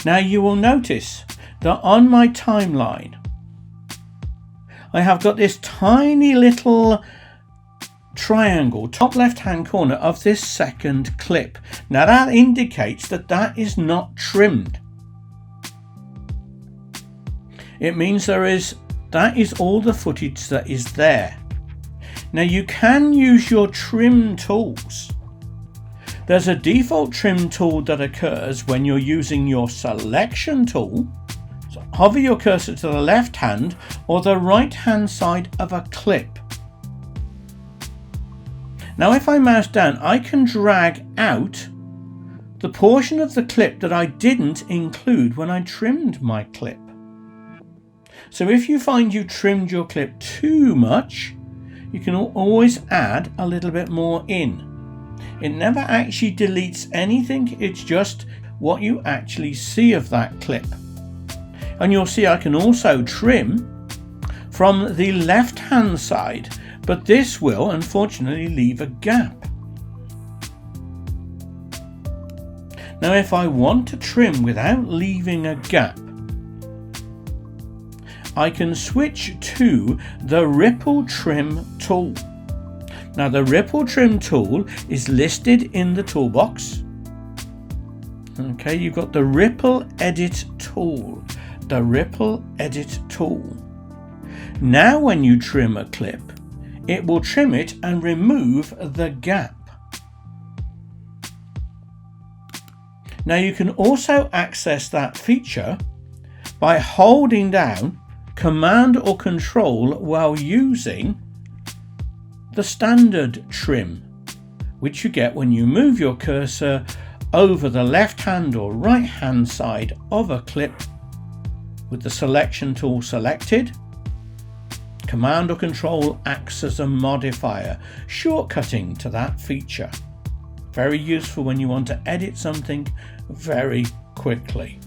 Now you will notice that on my timeline I have got this tiny little triangle top left hand corner of this second clip. Now that indicates that that is not trimmed. It means that is all the footage that is there. Now you can use your trim tools. There's a default trim tool that occurs when you're using your selection tool. So hover your cursor to the left hand or the right hand side of a clip. Now if I mouse down, I can drag out the portion of the clip that I didn't include when I trimmed my clip. So if you find you trimmed your clip too much, you can always add a little bit more in. It never actually deletes anything, it's just what you actually see of that clip. And you'll see I can also trim from the left hand side, but this will unfortunately leave a gap. Now if I want to trim without leaving a gap, I can switch to the Ripple Trim tool. Now the Ripple Trim tool is listed in the toolbox. Okay, you've got the Ripple Edit tool. The Ripple Edit tool. Now when you trim a clip, it will trim it and remove the gap. Now you can also access that feature by holding down Command or Control while using the standard trim, which you get when you move your cursor over the left hand or right hand side of a clip with the selection tool selected. Command or Control acts as a modifier, shortcutting to that feature. Very useful when you want to edit something very quickly.